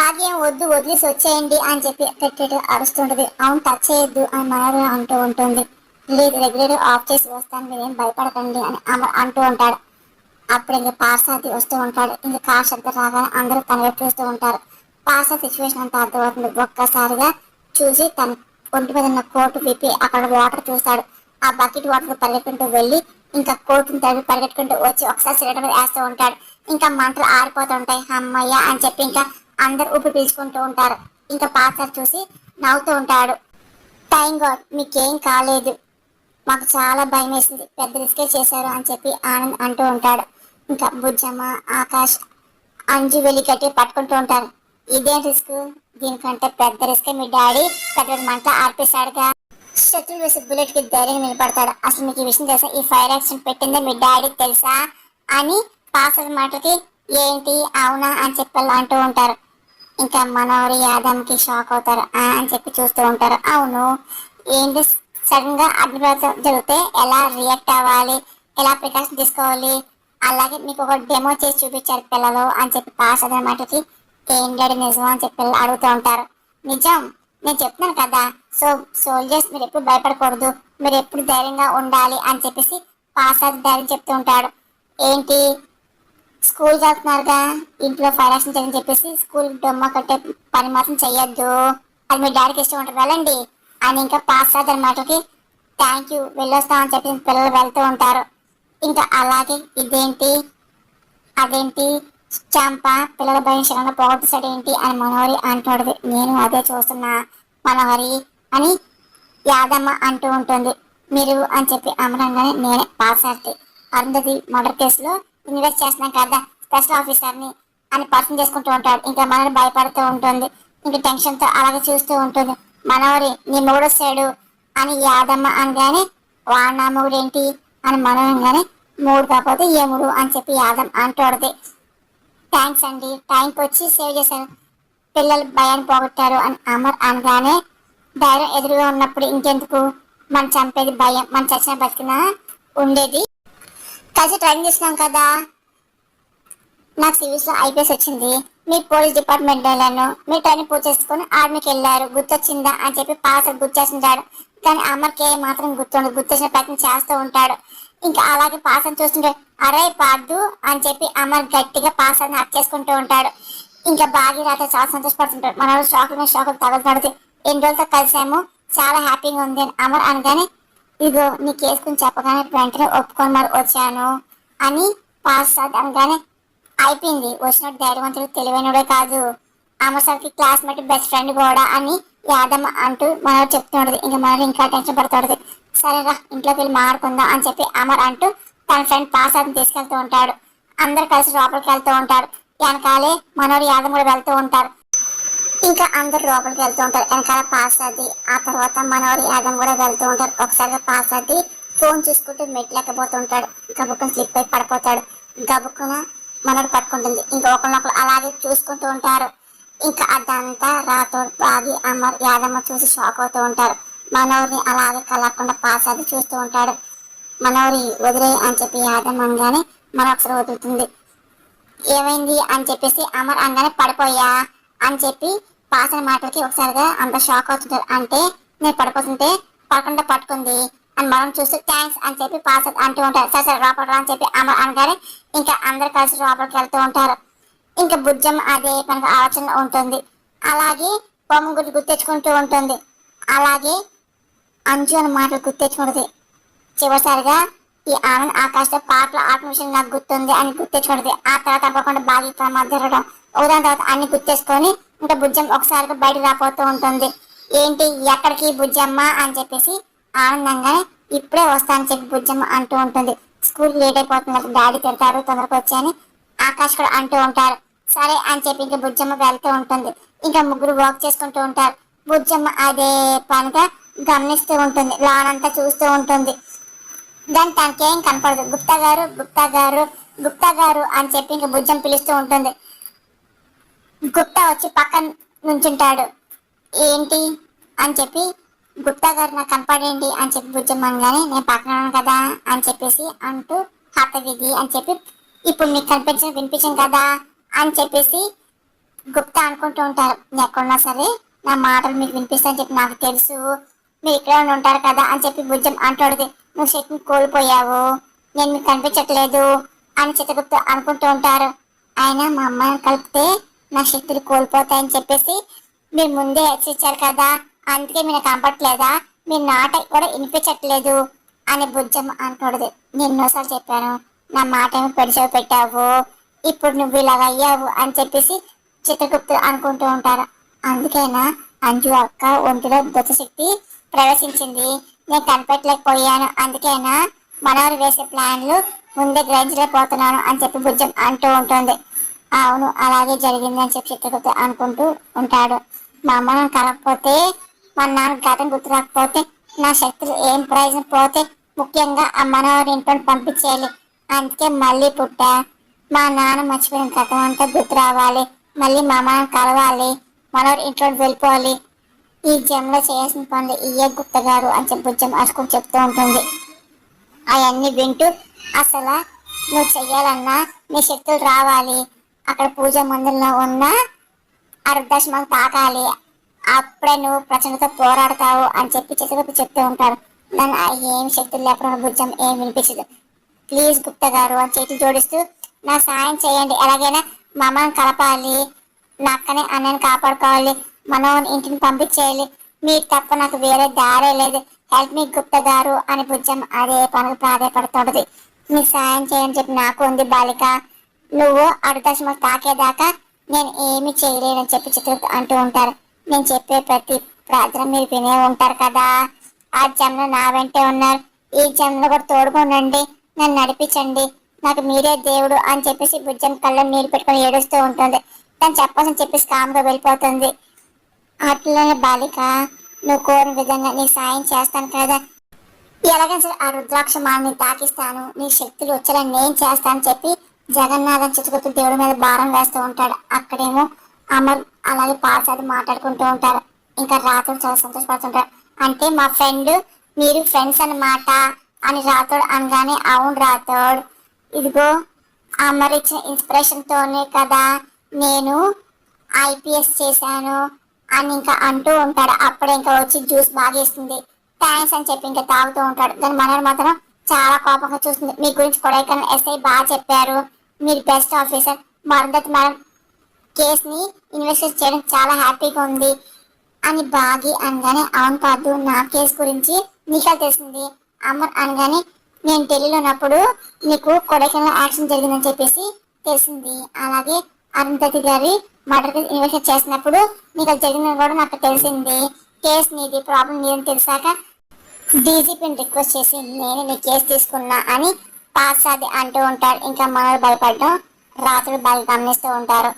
భాగ్యం వద్దు వదిలేసి వచ్చేయండి అని చెప్పి పెట్టేట అరుస్తుంటది. అవును టచ్ చేయొద్దు అని మనోహరి అంటూ ఉంటుంది. లేదు రెగ్యులేటర్ ఆఫ్ చేసి వస్తాను మీరేం భయపడకండి అని అమర్ అంటూ ఉంటాడు. అప్పుడు ఇంక పార్సాతి వస్తూ ఉంటాడు. ఇంక కార్ శబ్దం రాగానే అందరూ తన వైపు చూస్తూ ఉంటారు. పార్సా సిచ్యువేషన్ అంతా అర్థమవుతుంది. ఒక్కసారిగా చూసి తన ఒంటి మీద ఉన్న కోటు విప్పి అక్కడ వాటర్ చూస్తాడు. ఆ బకెట్ వాటర్ పరిగెట్టుకుంటూ వెళ్ళి ఇంకా కోటుని తగిలి పరిగెట్టుకుంటూ వచ్చి ఒకసారి సిలిండర్ మీద వేస్తూ ఉంటాడు. ఇంకా మంటలు ఆరిపోతూ ఉంటాయి. అమ్మయ్య అని చెప్పి ఇంకా అందరు ఊపిరి పీల్చుకుంటూ ఉంటారు. ఇంకా పార్సా చూసి నవ్వుతూ ఉంటాడు. థ్యాంక్ గాడ్ మీకేం కాలేదు, మాకు చాలా భయం వేసింది, పెద్ద రిస్కే చేశారు అని చెప్పి ఆనంద్ అంటూ ఉంటాడు. ఇంకా బుజ్జమ్మ, ఆకాష్, అంజు వెళ్ళి గట్టి పట్టుకుంటూ ఉంటారు. ఇదేం రిస్క్, దీనికంటే పెద్ద రిస్క్ మీ డాడీ పెద్ద మంట ఆర్పేశాడుగా. శత్రువు వేసి బుల్లెట్ కి ధైర్యంగా నిలబడతాడు. అసలు మీకు ఈ విషయం తెలుసా, ఈ ఫైర్ యాక్సిడెంట్ పెట్టిందే మీ డాడీ తెలుసా అని పాస్ మాటకి ఏంటి అవునా అని చెప్పి అంటూ ఉంటారు. ఇంకా మనోహరి యాదమ్కి షాక్ అవుతారు. అని చెప్పి చూస్తూ ఉంటారు. అవును ఏంటి సడన్ గా అగ్నిపర్వతం జరిగితే ఎలా రియాక్ట్ అవ్వాలి, ఎలా ప్రికాషన్ తీసుకోవాలి, అలాగే మీకు ఒక డెమో చేసి చూపించారు పిల్లలు అని చెప్పి పాస్ అనే మాటకి ఏంటి నిజం అని చెప్పి అడుగుతూ ఉంటారు. నిజం, నేను చెప్తున్నాను కదా. సో సోల్జర్స్ మీరు ఎప్పుడు భయపడకూడదు, మీరు ఎప్పుడు ధైర్యంగా ఉండాలి అని చెప్పేసి పాస్ ధైర్యం చెప్తూ ఉంటాడు. ఏంటి స్కూల్ వెళ్తున్నారుగా, ఇంట్లో ఫైర్ యాక్సిడెంట్ అని చెప్పేసి స్కూల్ డొమ్మ కట్టే పని మాత్రం చెయ్యొద్దు, అది మీ డాడీకి ఇష్టం ఉంటుంది వెళ్ళండి అని ఇంకా పాస్ అనే మాటకి థ్యాంక్ యూ వెళ్ళొస్తామని చెప్పి పిల్లలు వెళ్తూ ఉంటారు. ఇంకా అలాగే ఇదేంటి అదేంటి చంప పిల్లల భవిష్యత్తులో పోగొట్టేసాడు ఏంటి అని మనోహరి అంటున్నది. నేను అదే చూస్తున్నా మనోహరి అని యాదమ్మ అంటూ ఉంటుంది. మీరు అని చెప్పి అమరంగానే నేనే పాసార్తి అరుంధతి మర్డర్ కేసులో ఇన్వెస్ట్ చేస్తున్నాం కదా స్పెషల్ ఆఫీసర్ని అని పర్సన్ చేసుకుంటూ ఉంటాడు. ఇంకా మనని భయపడుతూ ఉంటుంది. ఇంకా టెన్షన్తో అలాగే చూస్తూ ఉంటుంది. మనోహరి నీ మొగుడు వస్తాడు అని యాదమ్మ అనగానే వాడు నా మొగుడు ఏంటి అని మనోహరంగానే మూడు కాకపోతే ఏముడు అని చెప్పి యాదం అంటూడది. థ్యాంక్స్ అండి, టైంకి వచ్చి సేవ్ చేశారు, పిల్లలు భయాన్ని పోగొట్టారు అని అమర్ అనగానే ధైర్యం ఎదురుగా ఉన్నప్పుడు ఇంకెందుకు, మనం చంపేది భయం, మనం చచ్చిన బతికినా ఉండేది కలిసి ట్రైనింగ్ చేసినాం కదా. నాకు సివిల్స్ లో ఐపీఎస్ వచ్చింది, మీ పోలీస్ డిపార్ట్మెంట్ వెళ్ళాను, మీ ట్రైనింగ్ పూర్తి చేసుకుని ఆర్మీకి వెళ్ళారు, గుర్తొచ్చిందా అని చెప్పి పాస్ గుర్తేస్తుంటాడు. కానీ అమర్కే మాత్రం గుర్తుండదు, గుర్తొచ్చిన ప్రయత్నం చేస్తూ ఉంటాడు. ఇంకా అలాగే పాస్ అని చూస్తుంటే అరే పార్దు అని చెప్పి అమర్ గట్టిగా పాస్ అని హక్ చేసుకుంటూ ఉంటాడు. ఇంకా భాగ్యరాత చాలా సంతోషపడుతుంటాడు. మన షాకుల మీద షాకులు తగలబడితే ఎన్ని రోజులతో కలిసాము, చాలా హ్యాపీగా ఉంది అని అమర్ అనగానే ఇదిగో నీ కేసుకుని చెప్పగానే వెంటనే ఒప్పుకొని మరి వచ్చాను అని పాస్ అనగానే అయిపోయింది, వచ్చినట్టు ధైర్యవంతుడు తెలివైనడే కాదు, అమర్సార్కి క్లాస్మేట్ బెస్ట్ ఫ్రెండ్ కూడా అని యాదమ్మ అంటూ మనోడు చెప్తుండదు. ఇంకా మనోడు ఇంకా టెన్షన్ పడుతుంది. సరేరా ఇంట్లోకి వెళ్ళి మాట్లాడుకుందాం అని చెప్పి అమర్ అంటూ తన ఫ్రెండ్ పాసాద్ని తీసుకెళ్తూ ఉంటాడు. అందరు కలిసి లోపలికి వెళ్తూ ఉంటారు. వెనకాలే మనోడు యాదమ్మ కూడా వెళ్తూ ఉంటారు. ఇంకా అందరు లోపలికి వెళ్తూ ఉంటారు. వెనకాల పాసాది, ఆ తర్వాత మనోడు యాదమ్మ కూడా వెళ్తూ ఉంటారు. ఒకసారిగా పాసాది ఫోన్ చూసుకుంటూ మెట్లెక్కబోతుంటాడు. గబుక్కున స్లిప్ అయి పడిపోతాడు. గబుక్కున మనోడు పట్టుకుంటుంది. ఇంకా ఒకరినొకరు అలాగే చూసుకుంటూ ఉంటారు. ఇంకా అదంతా రాతోడు బాగి అమర్ యాదమ్మ చూసి షాక్ అవుతూ ఉంటారు. మనోరిని అలాగే కలగకుండా పాసాది చూస్తూ ఉంటాడు. మనోరి వదిలే అని చెప్పి యాదమ్మ అనగానే మరొకసారి వదులుతుంది. ఏమైంది అని చెప్పేసి అమర్ అనగానే పడిపోయా అని చెప్పి పాసన మాటలకి ఒకసారిగా అంత షాక్ అవుతుంటారు. అంటే నేను పడిపోతుంటే పడకుండా పట్టుకుంది అని మనం చూస్తూ థ్యాంక్స్ అని చెప్పి పాస్ అంటూ ఉంటారు. సరే సరే లోపల అని చెప్పి అమర్ అనగానే ఇంకా అందరు కలిసి లోపలికి వెళ్తూ ఉంటారు. ఇంకా బుజ్జమ్మ అదే పనికి ఆలోచన ఉంటుంది. అలాగే బొమ్మ గురించి గుర్తెచ్చుకుంటూ ఉంటుంది. అలాగే అంజు అన్న మాటలు గుర్తెచ్చుకుంటుంది. చివరిసారిగా ఈ ఆనంద్ ఆకాశ్ పాటల ఆత్మవిషయం నాకు గుర్తుంది అని గుర్తెచ్చుకుంటుంది. ఆ తర్వాత తప్పకుండా బాగా ప్రమాదం జరగడం ఒకదాని తర్వాత అన్ని గుర్తేసుకొని ఇంకా బుజ్జమ్మ ఒకసారిగా బయటకు రాపోతూ ఉంటుంది. ఏంటి ఎక్కడికి బుజ్జమ్మ అని చెప్పేసి ఆనందంగానే ఇప్పుడే వస్తానని చెప్పి బుజ్జమ్మ అంటూ ఉంటుంది. స్కూల్ లేట్ అయిపోతుంది, డాడీ తిడతారు తొందరగా వచ్చాయని ఆకాష్ కూడా అంటూ ఉంటారు. సరే అని చెప్పి ఇంకా బుజ్జమ్మ వెళ్తూ ఉంటుంది. ఇంకా ముగ్గురు వాక్ చేసుకుంటూ ఉంటారు. బుజ్జమ్మ అదే పనిగా గమనిస్తూ ఉంటుంది, లానంతా చూస్తూ ఉంటుంది. దాని తనకేం కనపడదు. గుప్తా గారు గుప్తా గారు గుప్తా గారు అని చెప్పి ఇంకా బుజ్జం పిలుస్తూ ఉంటుంది. గుప్తా వచ్చి పక్కన నుంచుంటాడు. ఏంటి అని చెప్పి గుప్తా గారు నాకు కనపడేంటి అని చెప్పి బుజ్జమ్మ అనగానే నేను పక్కన ఉన్నాను కదా అని చెప్పేసి అంటూ హతవిధి అని చెప్పి ఇప్పుడు నీకు కనిపించిన వినిపించాను కదా అని చెప్పేసి గుప్తా అనుకుంటూ ఉంటారు, ఎక్కడున్నా సరే నా మాటలు మీకు వినిపిస్తాయని చెప్పి నాకు తెలుసు, మీరు ఇక్కడే ఉండి ఉంటారు కదా అని చెప్పి బుజ్జం అంటాడుది. నువ్వు శక్తిని కోల్పోయావు, నేను మీకు కనిపించట్లేదు అని చిత్రగుప్త అనుకుంటూ ఉంటారు. అయినా మా అమ్మాయిని కలిపితే నా శక్తులు కోల్పోతాయని చెప్పేసి మీరు ముందే హెచ్చరించారు కదా, అందుకే మీరు కనపట్లేదా, మీరు నాట కూడా వినిపించట్లేదు అని బుజ్జం అంటాడుది. నేను ఎన్నోసార్లు చెప్పాను, నా మాట ఏమో పెడిచెవి పెట్టావు, ఇప్పుడు నువ్వు ఇలాగ అయ్యావు అని చెప్పేసి చిత్రగుప్తులు అనుకుంటూ ఉంటారు. అందుకేనా అంజు అక్క ఒంటిలో దుష్టశక్తి ప్రవేశించింది, నేను కనిపెట్టలేకపోయాను, అందుకేనా మనవరు వేసే ప్లాన్లు ముందే గ్రహించలేకపోతున్నాను అని చెప్పి బుజ్జం అంటూ ఉంటుంది. అవును అలాగే జరిగింది అని చెప్పి చిత్రగుప్త అనుకుంటూ ఉంటాడు. మా అమ్మను కలగకపోతే, మా నాన్న గతం గుర్తు రాకపోతే, నా శక్తులు ఏం ప్రయోజనం పోతే, ముఖ్యంగా ఆ మనవరి ఇంట్లో పంపించేయాలి, అందుకే మళ్ళీ పుట్టా. మా నాన్న మర్చిపోయిన గతం అంతా గుర్తు రావాలి, మళ్ళీ మా అమ్మను కలవాలి, మనవరి ఇంట్లో వెళ్ళిపోవాలి, ఈ జన్మలో చేయాల్సిన పనులు ఇయ్యే గుప్త గారు అని చెప్పి బుజ్జం అసుకుని చెప్తూ ఉంటుంది. అవన్నీ వింటూ అసలు నువ్వు చెయ్యాలన్నా నీ శక్తులు రావాలి, అక్కడ పూజ మందిరంలో ఉన్న అర్ధదశమం తాకాలి, అప్పుడే నువ్వు ప్రచండతో పోరాడతావు అని చెప్పి చిత్రగుప్త చెప్తూ ఉంటాడు. దాన్ని ఏం శక్తులు లేకుండా భుజం ఏం వినిపించదు. ప్లీజ్ గుప్త గారు అని చేతులు జోడిస్తూ నా సాయం చేయండి, ఎలాగైనా మా అమ్మని కలపాలి, నా అక్కని అన్నని కాపాడుకోవాలి, మనోని ఇంటిని పంపించేయాలి, మీరు తప్ప నాకు వేరే దారే లేదు, హెల్ప్ మీ గుప్త గారు అని భుజం అదే పనులు ప్రాధాయపడుతుంది. నీ సాయం చేయని చెప్పి నాకు ఉంది బాలిక, నువ్వు అర్ధదశమం తాకేదాకా నేను ఏమి చేయలేనని చెప్పి చిత్రగుప్త అంటూ ఉంటారు. నేను చెప్పే ప్రతి ప్రార్థన మీరు వినే ఉంటారు కదా, ఆ జన్మలో నా వెంటే ఉన్నారు, ఈ జన్మలో కూడా తోడుకోనండి, నన్ను నడిపించండి, నాకు మీరే దేవుడు అని చెప్పేసి బుజ్జం కళ్ళని నీరు పెట్టుకొని ఏడుస్తూ ఉంటుంది. తను చెప్పాల్సిన చెప్పేసి కామ్గా వెళ్ళిపోతుంది. అట్లనే బాలిక, నువ్వు కోరిన విధంగా నీ సాయం చేస్తాను కదా, ఎలాగైనా సరే ఆ రుద్రాక్ష మాలని తాకిస్తాను, నీ శక్తులు వచ్చేలా నేను చేస్తాను చెప్పి జగన్నాథం చిచ్చుకొత్తు దేవుడి మీద భారం వేస్తూ ఉంటాడు. అక్కడేమో అమర్ అలాగే పార్సాది మాట్లాడుకుంటూ ఉంటారు. ఇంకా రాతోడు చాలా సంతోషపడుతుంటారు. అంటే మా ఫ్రెండ్, మీరు ఫ్రెండ్స్ అన్నమాట అని రాతోడు అనగానే, అవును రాతోడు, ఇదిగో అమర్ ఇచ్చిన ఇన్స్పిరేషన్ తోనే కదా నేను ఐపీఎస్ చేశాను అని ఇంకా అంటూ ఉంటాడు. అప్పుడే ఇంకా వచ్చి జ్యూస్ బాగా ఇస్తుంది. థ్యాంక్స్ అని చెప్పి ఇంకా తాగుతూ ఉంటాడు. దాని మనోడు మాత్రం చాలా కోపంగా చూస్తుంది. మీ గురించి కొడైకల్ ఎస్ఐ బాగా చెప్పారు, మీరు బెస్ట్ ఆఫీసర్, మరుందతి మేడం కేసుని ఇన్వెస్టిగేట్ చేయడం చాలా హ్యాపీగా ఉంది అని బాగి అనగానే, అవును కాదు నా కేసు గురించి నీకు తెలిసింది అమర్ అనగానే, నేను ఢిల్లీలో ఉన్నప్పుడు నీకు కొడైకల్లో యాక్షన్ జరిగిందని చెప్పేసి తెలిసింది, అలాగే అరుంధతి గారి మర్డర్ కేసు ఇన్వెస్టిగేట్ చేసినప్పుడు నీకు అది జరిగిందని కూడా నాకు తెలిసింది, కేసు నీది, ప్రాబ్లం నీదని తెలిసాక డీజీపీని రిక్వెస్ట్ చేసి నేను నీ కేసు తీసుకున్నా అని పార్సాది అంటూ ఉంటారు. ఇంకా మనోడు భయపడడం రాత్రులు బాగా గమనిస్తూ ఉంటారు.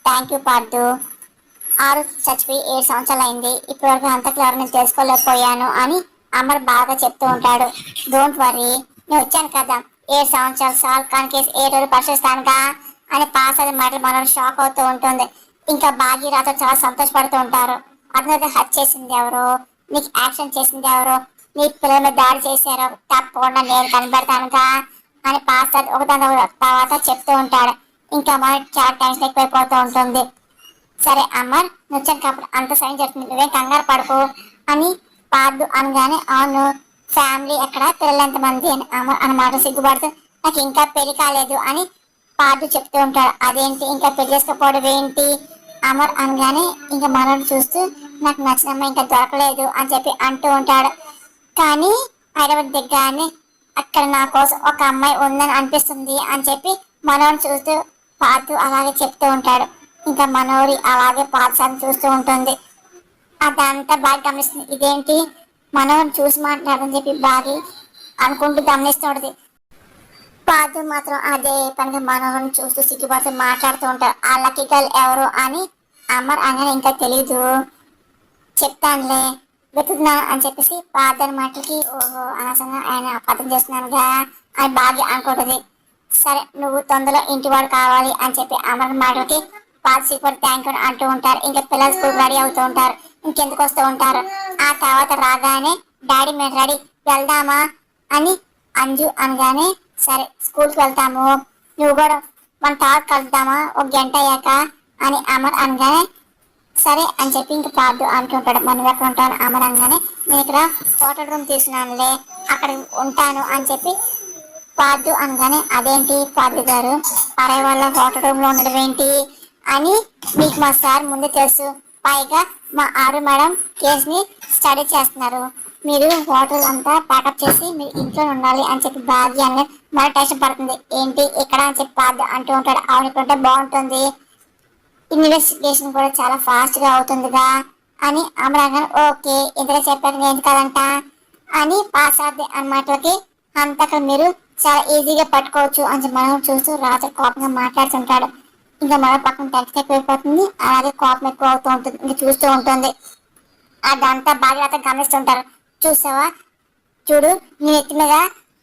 థ్యాంక్ యూ పార్దు, 6 చచ్చిపోయి 7 సంవత్సరాలు అయింది, ఇప్పటివరకు అంతకు ఎవరు నేను తెలుసుకోలేకపోయాను అని అమర్ బాగా చెప్తూ ఉంటాడు. డోంట్ వరీ, నేను వచ్చాను కదా, 7 సంవత్సరాలు సాల్వ్ కాని కేసు 7 రోజులు పరిశీలిస్తానుగా అని పార్సాది మాటలు మనోడు షాక్ అవుతూ ఉంటుంది. ఇంకా బాగి రాత్రి చాలా సంతోషపడుతూ ఉంటారు. అతనైతే హత్య చేసింది ఎవరు, నీకు యాక్షన్ చేసింది ఎవరు, నీ పిల్లల మీద దాడి చేశారు, తప్పకుండా నేను కనిపెడతానుగా అని పాస్టర్ ఒకదాని తర్వాత చెప్తూ ఉంటాడు. ఇంకా అమర్ చాలా టెన్షన్ ఎక్కువైపోతూ ఉంటుంది. సరే అమర్, నచ్చాను కాబట్టి అంత సైన్ జరుగుతుంది, నువ్వేం కంగారు పడుకో అని పార్దు అనగానే, అవును ఫ్యామిలీ ఎక్కడ, పిల్లలు ఎంతమంది అని అమర్ అన్నమాట సిగ్గుపడుతూ, నాకు ఇంకా పెళ్లి కాలేదు అని పార్దు చెప్తూ ఉంటాడు. అదేంటి ఇంకా పెళ్లి చేసుకోకపోవడం ఏంటి అమర్ అనగానే, ఇంకా మనోడు చూస్తూ నాకు నచ్చిన అమ్మాయి ఇంకా దొరకలేదు అని చెప్పి అంటూ ఉంటాడు. కానీ హైదరాబాద్ దిగ్గానే అక్కడ నా కోసం ఒక అమ్మాయి ఉందని అనిపిస్తుంది అని చెప్పి మనోడు చూస్తూ పాతు అలాగే చెప్తూ ఉంటాడు. ఇంకా మనోడి అలాగే పాతసాన్ని చూస్తూ ఉంటుంది. అదంతా బాగా గమనిస్తుంది. ఇదేంటి మనోడు చూసి మాట్లాడని చెప్పి బాగా అనుకుంటూ గమనిస్తుంటది. పాతు మాత్రం అదే పనిగా మనోడిని చూస్తూ సిగ్గుపడుతూ మాట్లాడుతూ ఉంటారు. ఆ లక్కీ గర్ల్ ఎవరు అని అమర్ అనగానే, ఇంకా తెలీదు, చెప్తానులే, వెతుకుతున్నాను అని చెప్పేసి పాతని మాటలకి, ఓహో అనవసరంగా ఆయన అపార్థం చేస్తున్నానుగా అని బాగా అనుకుంటుంది. సరే నువ్వు తొందరలో ఇంటివాడు కావాలి అని చెప్పి అమర్ మాటలకి పాత సీక్వెల్ థ్యాంక్ యూ అంటూ ఉంటారు. ఇంకా పిల్లలు స్కూల్ రెడీ అవుతూ ఉంటారు. ఇంకెందుకు వస్తూ ఉంటారు. ఆ తర్వాత రాగానే, డాడీ మేము రెడీ, వెళ్దామా అని అంజు అనగానే, సరే స్కూల్కి వెళ్తాము, నువ్వు కూడా మన తాత కలుద్దామా ఒక గంట అయ్యాక అని అమర్ అనగానే సరే అని చెప్పి ఇంక పార్దు అంటుంటాడు. మనం ఎక్కడ ఉంటాను అమర్ అనగానే నేను ఇక్కడ హోటల్ రూమ్ తీసుకున్నానులే అక్కడ ఉంటాను అని చెప్పి పార్దు అనగానే అదేంటి పార్దు గారు పరాయి వాళ్ళ హోటల్ రూమ్ లో ఉండడం ఏంటి అని మీకు మా సార్ ముందే తెలుసు. పైగా మా ఆరు మేడం కేసుని స్టడీ చేస్తున్నారు. మీరు హోటల్ అంతా ప్యాకప్ చేసి మీరు ఇంట్లో ఉండాలి అని చెప్పి భాగ్య అని మన టెన్షన్ పడుతుంది. ఏంటి ఇక్కడ అని చెప్పి పార్దు అంటూ ఉంటాడు. అవునుకుంటే బాగుంటుంది, ఇన్వెస్టిగేషన్ కూడా చాలా ఫాస్ట్ గా అవుతుందిగా అని అమరాంగన్ ఓకే ఇంతగా చెప్పారు నేను కదంట అని పాస్ అవుద్ది అన్నమాటలకి అంతక మీరు చాలా ఈజీగా పట్టుకోవచ్చు అని మనం చూస్తూ రాత్రి కోపంగా మాట్లాడుతుంటాడు. ఇంకా మన పక్కన టెన్షన్ ఎక్కువైపోతుంది, అలాగే కోపం ఎక్కువ అవుతూ ఉంటుంది. ఇంకా చూస్తూ ఉంటుంది. అదంతా బాగా గమనిస్తుంటారు. చూసావా చూడు నీ ఎత్తి మీద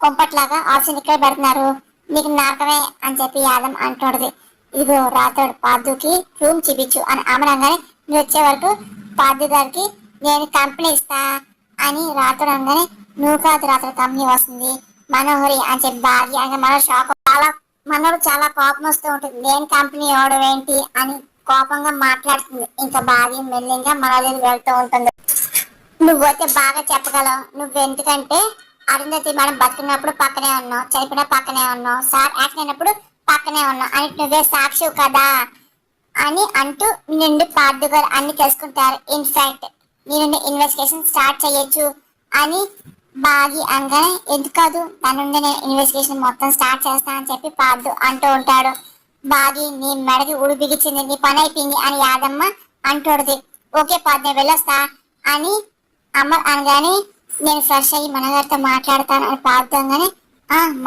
కొంపట్లాగా ఆప్షన్ ఇక్కడ పెడుతున్నారు, నీకు నాకమే అని చెప్పి యాదం అంటుంటది. ఇదిగో రాత్రి పార్దుకి రూమ్ చూపించు అని అమరంగానే నువ్వు వచ్చే వరకు పార్దు గారికి నేను కంపెనీ ఇస్తా అని రాత్రి అనగానే నువ్వు కాదు రాత్రి కంపెనీ వస్తుంది మనోహరి అని చెప్పి భార్య అంటే మన షాక్ మనోడు చాలా కోపం వస్తూ ఉంటుంది. నేను కంపెనీ ఇవ్వడం ఏంటి అని కోపంగా మాట్లాడుతుంది. ఇంకా భార్య మెల్లిగా మనోహరి వెళ్తూ ఉంటుంది. నువ్వైతే బాగా చెప్పగలవు, నువ్వు ఎందుకంటే అరుంధతి మనం బతుకున్నప్పుడు పక్కనే ఉన్నావు, చనిపోయిన పక్కనే ఉన్నావు, సార్ యాక్సిడెంట్ అయినప్పుడు పక్కనే ఉన్నావు అని నువ్వే సాక్షి కదా అని అంటూ నిండు పార్దు గారు అన్ని తెలుసుకుంటారు. ఇన్ఫాక్ట్ నేను ఇన్వెస్టిగేషన్ స్టార్ట్ చేయొచ్చు అని బాగి అనగానే ఎందుకు కాదు దాని నుండి నేను ఇన్వెస్టిగేషన్ మొత్తం స్టార్ట్ చేస్తా అని చెప్పి పార్దు అంటూ ఉంటాడు. బాగి నీ మెడకి ఉడి బిగించింది, నీ పని అయిపోయింది అని యాదమ్మ అంటూడది. ఓకే పార్దు నేను వెళ్ళొస్తా అని అమర్ అనగానే నేను ఫ్రెష్ అయ్యి మనగారితో మాట్లాడతాను అని పాడుతాగానే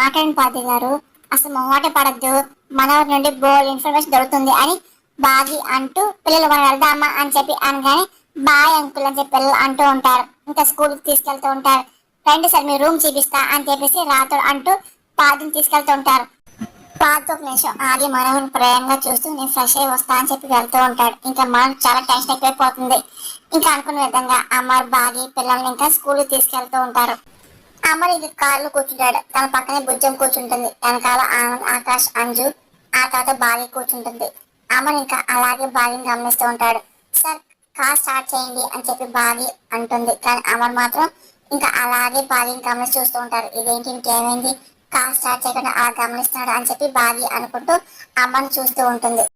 మాట్లాడిన పార్దు గారు అసలు మొహమాట పడద్దు, మనవరి నుండి బోల్ ఇన్ఫర్మేషన్ దొరుకుతుంది అని బాగి అంటూ పిల్లలు మనం వెళ్దామా అని చెప్పి అనగానే బాయ్ అంకుల్ అని చెప్పి పిల్లలు అంటూ ఉంటారు. ఇంకా స్కూల్కి తీసుకెళ్తూ ఉంటారు. రండి సార్ మీ రూమ్ చూపిస్తా అని చెప్పేసి రాత్రులు అంటూ పార్దుని తీసుకెళ్తూ ఉంటారు. పార్దు ఒక నిమిషం ఆగి మనోహర్ని ప్రేమగా చూస్తూ నేను ఫ్రెష్ అయ్యి వస్తా అని చెప్పి వెళ్తూ ఉంటాడు. ఇంకా మనం చాలా టెన్షన్ ఎక్కువైపోతుంది. ఇంకా అనుకున్న విధంగా అమర్ బాగి పిల్లల్ని ఇంకా స్కూల్కి తీసుకెళ్తూ ఉంటారు. అమర్ ఇది కార్లో కూర్చుంటాడు. తన పక్కనే బుజ్జం కూర్చుంటుంది. వెనకాల ఆకాష్ అంజు ఆ తర్వాత బాగి కూర్చుంటుంది. అమర్ ఇంకా అలాగే బాగిని గమనిస్తూ ఉంటాడు. సార్ కార్ స్టార్ట్ చేయండి అని చెప్పి బాగి అంటుంది. కానీ అమర్ మాత్రం ఇంకా అలాగే బాగిని గమనిస్తూ చూస్తూ ఉంటారు. ఇదేంటి ఇంకేమైంది కార్ స్టార్ట్ చేయకుండా అలా గమనిస్తున్నాడు అని చెప్పి బాగి అనుకుంటూ అమ్మని చూస్తూ ఉంటుంది.